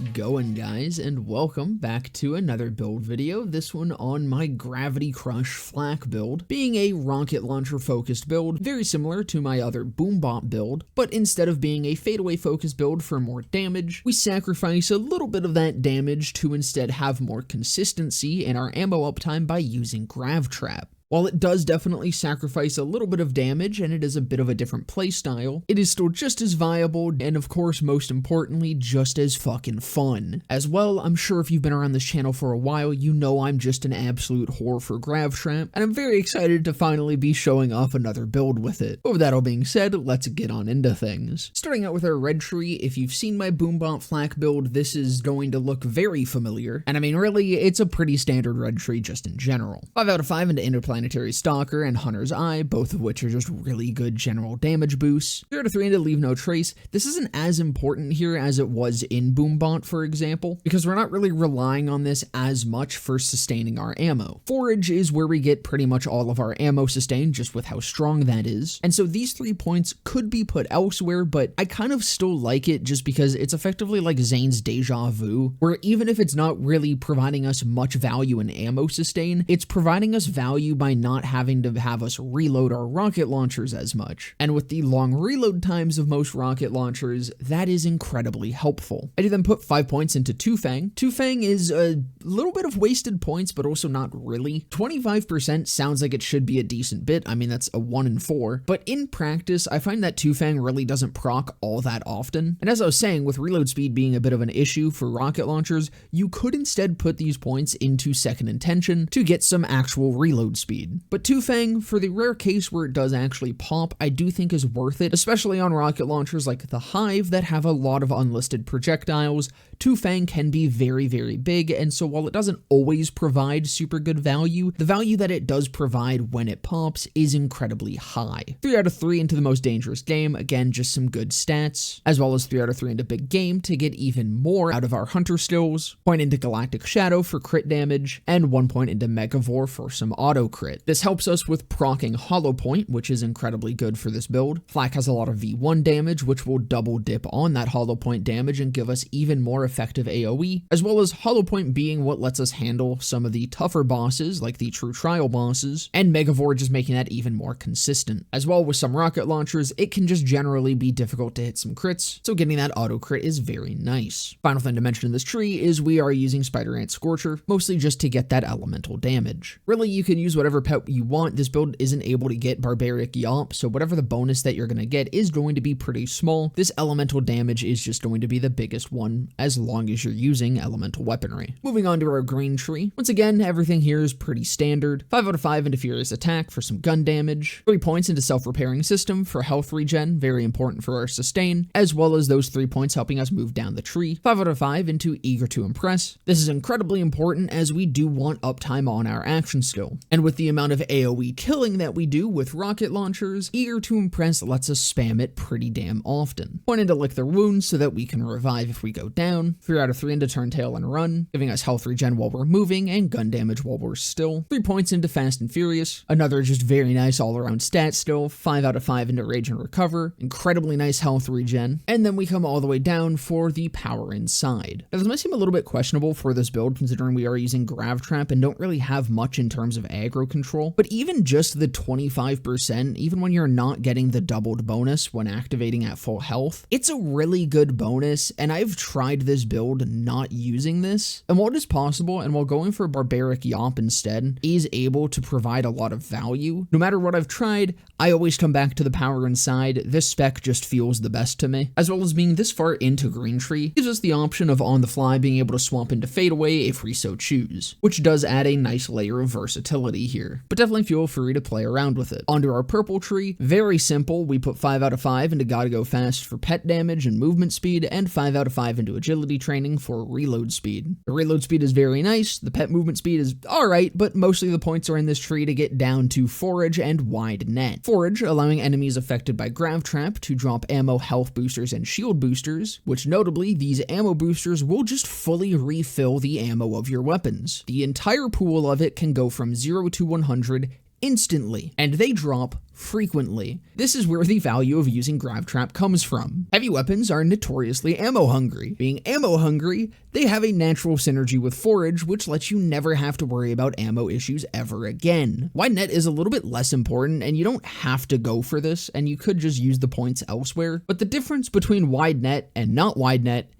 going, guys, and welcome back to another build video, this one on my Gr4vity Crush FL4K build, being a rocket launcher focused build, very similar to my other Boombot build, but instead of being a fadeaway focused build for more damage, we sacrifice a little bit of that damage to instead have more consistency in our ammo uptime by using Grav Trap. While it does definitely sacrifice a little bit of damage and it is a bit of a different playstyle, it is still just as viable and of course most importantly just as fucking fun. As well, I'm sure if you've been around this channel for a while, you know I'm just an absolute whore for Grav Trap, and I'm very excited to finally be showing off another build with it. But with that all being said, let's get on into things. Starting out with our red tree, if you've seen my Boombot FL4K build, this is going to look very familiar, and I mean really, it's a pretty standard red tree just in general. 5 out of 5 into Interplanetary Stalker and Hunter's Eye, both of which are just really good general damage boosts. 3 out of 3 into Leave No Trace. This isn't as important here as it was in Boombot, for example, because we're not really relying on this as much for sustaining our ammo. Forage is where we get pretty much all of our ammo sustained, just with how strong that is. And so these 3 points could be put elsewhere, but I kind of still like it just because it's effectively like Zane's Deja Vu, where even if it's not really providing us much value in ammo sustain, it's providing us value by not having to have us reload our rocket launchers as much. And with the long reload times of most rocket launchers, that is incredibly helpful. I did then put 5 points into Two Fang. Two Fang is a little bit of wasted points, but also not really. 25% sounds like it should be a decent bit. I mean, that's a 1 in 4, but in practice, I find that Two Fang really doesn't proc all that often. And as I was saying, with reload speed being a bit of an issue for rocket launchers, you could instead put these points into Second Intention to get some actual reload speed. But Two Fang, for the rare case where it does actually pop, I do think is worth it, especially on rocket launchers like the Hive that have a lot of unlisted projectiles. Two Fang can be very, very big, and so while it doesn't always provide super good value, the value that it does provide when it pops is incredibly high. 3 out of 3 into the Most Dangerous Game, again, just some good stats, as well as 3 out of 3 into Big Game to get even more out of our Hunter skills, point into Galactic Shadow for crit damage, and 1 point into Megavore for some auto crit. This helps us with proccing Hollow Point, which is incredibly good for this build. FL4K has a lot of V1 damage, which will double dip on that Hollow Point damage and give us even more effective AoE, as well as Hollow Point being what lets us handle some of the tougher bosses, like the True Trial bosses, and Megavore just making that even more consistent. As well, with some rocket launchers, it can just generally be difficult to hit some crits, so getting that auto crit is very nice. Final thing to mention in this tree is we are using Spider Ant Scorcher, mostly just to get that elemental damage. Really, you can use whatever pet you want. This build isn't able to get Barbaric Yomp, so whatever the bonus that you're going to get is going to be pretty small. This elemental damage is just going to be the biggest one as long as you're using elemental weaponry. Moving on to our green tree. Once again, everything here is pretty standard. 5 out of 5 into Furious Attack for some gun damage. 3 points into Self-Repairing System for health regen, very important for our sustain, as well as those 3 points helping us move down the tree. 5 out of 5 into Eager to Impress. This is incredibly important as we do want uptime on our action skill. And with the amount of AoE killing that we do with rocket launchers, Eager to Impress lets us spam it pretty damn often. Point into Lick Their Wounds so that we can revive if we go down. 3 out of 3 into Turn Tail and Run, giving us health regen while we're moving and gun damage while we're still. 3 points into Fast and Furious, another just very nice all-around stat still. 5 out of 5 into Rage and Recover, incredibly nice health regen. And then we come all the way down for the Power Inside. Now, this might seem a little bit questionable for this build considering we are using Grav Trap and don't really have much in terms of aggro control, but even just the 25%, even when you're not getting the doubled bonus when activating at full health, it's a really good bonus, and I've tried this build not using this, and while it is possible, and while going for Barbaric Yomp instead is able to provide a lot of value, no matter what I've tried, I always come back to the Power Inside. This spec just feels the best to me, as well as being this far into Green Tree gives us the option of on the fly being able to swap into Fadeaway if we so choose, which does add a nice layer of versatility here, but definitely feel free to play around with it. Onto our purple tree, very simple. We put 5 out of 5 into Gotta Go Fast for pet damage and movement speed, and 5 out of 5 into agility training for reload speed. The reload speed is very nice, the pet movement speed is alright, but mostly the points are in this tree to get down to Forage and Wide Net. Forage, allowing enemies affected by Grav Trap to drop ammo, health boosters, and shield boosters, which notably, these ammo boosters will just fully refill the ammo of your weapons. The entire pool of it can go from 0 to 100 instantly, and they drop frequently. This is where the value of using Grav Trap comes from. Heavy weapons are notoriously ammo hungry. Being ammo hungry, they have a natural synergy with Forage, which lets you never have to worry about ammo issues ever again. Wide net is a little bit less important, and you don't have to go for this, and you could just use the points elsewhere, but the difference between wide net and not wide net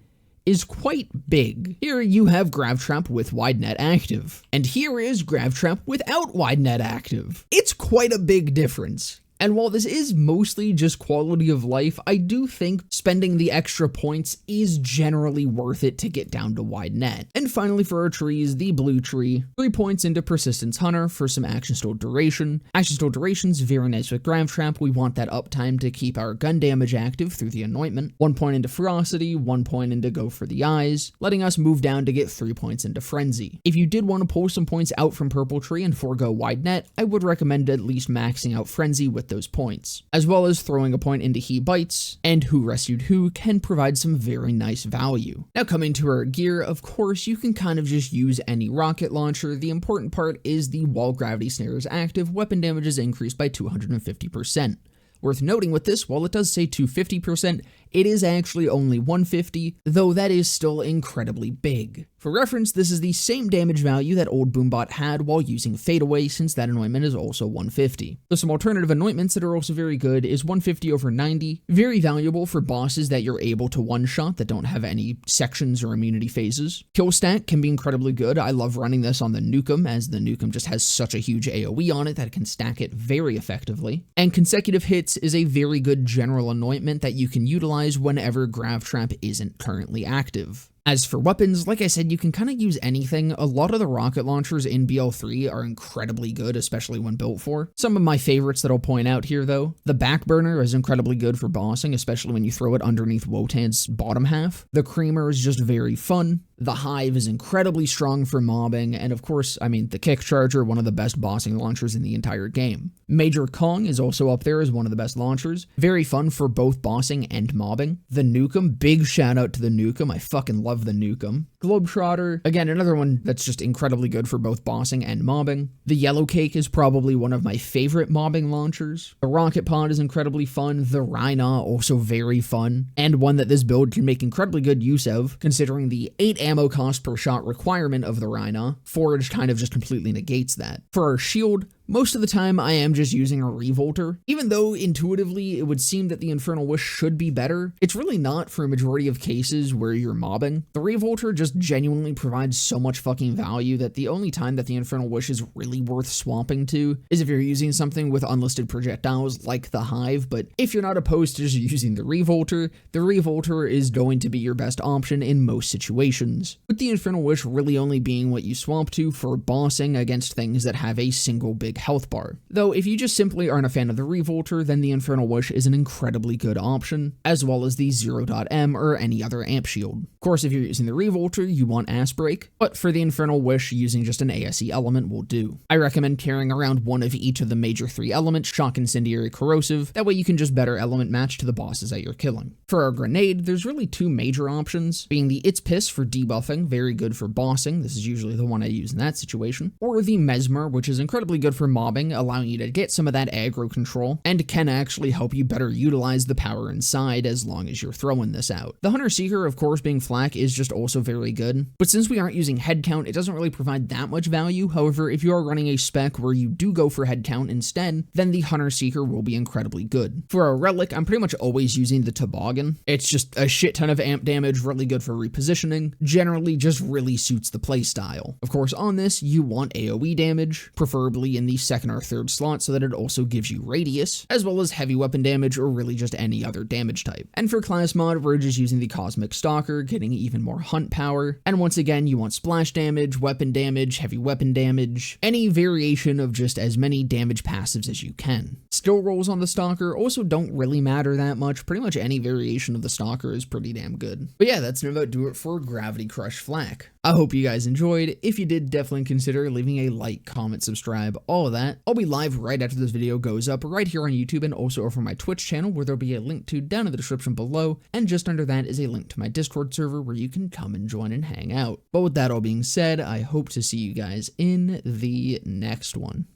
is quite big. Here you have Grav Trap with wide net active, and here is Grav Trap without wide net active. It's quite a big difference. And while this is mostly just quality of life, I do think spending the extra points is generally worth it to get down to wide net. And finally for our trees, the blue tree, 3 points into Persistence Hunter for some action stole duration. Action stole duration's very nice with Grav Trap. We want that uptime to keep our gun damage active through the Anointment. 1 point into Ferocity, 1 point into Go for the Eyes, letting us move down to get 3 points into Frenzy. If you did want to pull some points out from Purple Tree and forego wide net, I would recommend at least maxing out Frenzy with those points, as well as throwing a point into He Bites, and Who Rescued Who can provide some very nice value. Now coming to our gear, of course you can kind of just use any rocket launcher. The important part is the while gravity snare is active, weapon damage is increased by 250%. Worth noting with this, while it does say 250%, it is actually only 150, though that is still incredibly big. For reference, this is the same damage value that old Boombot had while using Fadeaway, since that anointment is also 150. So some alternative anointments that are also very good is 150 over 90, very valuable for bosses that you're able to one-shot that don't have any sections or immunity phases. Kill stack can be incredibly good. I love running this on the Nukem, as the Nukem just has such a huge AoE on it that it can stack it very effectively. And consecutive hits is a very good general anointment that you can utilize whenever Grav Trap isn't currently active. As for weapons, like I said, you can kind of use anything. A lot of the rocket launchers in BL3 are incredibly good, especially when built for. Some of my favorites that I'll point out here though, the Backburner is incredibly good for bossing, especially when you throw it underneath Wotan's bottom half. The Creamer is just very fun. The Hive is incredibly strong for mobbing, and of course, I mean, the Kick Charger, one of the best bossing launchers in the entire game. Major Kong is also up there as one of the best launchers. Very fun for both bossing and mobbing. The Nukem, big shout out to the Nukem. I fucking love the Nukem. Globetrotter, again, another one that's just incredibly good for both bossing and mobbing. The Yellow Cake is probably one of my favorite mobbing launchers. The Rocket Pod is incredibly fun. The Rhina, also very fun, and one that this build can make incredibly good use of, considering the 8 ammo cost per shot requirement of the Rhina. Forage kind of just completely negates that. For our shield, most of the time I am just using a Revolter. Even though intuitively it would seem that the Infernal Wish should be better, it's really not for a majority of cases where you're mobbing. The Revolter just genuinely provides so much fucking value that the only time that the Infernal Wish is really worth swapping to is if you're using something with unlisted projectiles like the Hive, but if you're not opposed to just using the Revolter is going to be your best option in most situations, with the Infernal Wish really only being what you swap to for bossing against things that have a single big health bar. Though if you just simply aren't a fan of the Revolter, then the Infernal Wish is an incredibly good option, as well as the 0.M or any other amp shield. Of course, if you're using the Revolter, you want Ass Break, but for the Infernal Wish, using just an ASE element will do. I recommend carrying around one of each of the major 3 elements, Shock, Incendiary, Corrosive, that way you can just better element match to the bosses that you're killing. For our Grenade, there's really 2 major options, being the It's Piss for debuffing, very good for bossing, this is usually the one I use in that situation, or the Mesmer, which is incredibly good for mobbing, allowing you to get some of that aggro control, and can actually help you better utilize the power inside as long as you're throwing this out. The Hunter Seeker, of course, being flak is just also very good, but since we aren't using head count, it doesn't really provide that much value. However, if you are running a spec where you do go for head count instead, then the Hunter Seeker will be incredibly good. For a relic, I'm pretty much always using the Toboggan. It's just a shit ton of amp damage, really good for repositioning, generally just really suits the playstyle. Of course, on this, you want AoE damage, preferably in the 2nd or 3rd slot so that it also gives you radius, as well as heavy weapon damage or really just any other damage type. And for class mod, we're just using the Cosmic Stalker, getting even more hunt power, and once again, you want splash damage, weapon damage, heavy weapon damage, any variation of just as many damage passives as you can. Skill rolls on the Stalker also don't really matter that much, pretty much any variation of the Stalker is pretty damn good. But yeah, that's about do it for Gr4vity Crush FL4K. I hope you guys enjoyed. If you did, definitely consider leaving a like, comment, subscribe, all of that. I'll be live right after this video goes up right here on YouTube and also over my Twitch channel, where there'll be a link to down in the description below, and just under that is a link to my Discord server where you can come and join and hang out. But with that all being said, I hope to see you guys in the next one.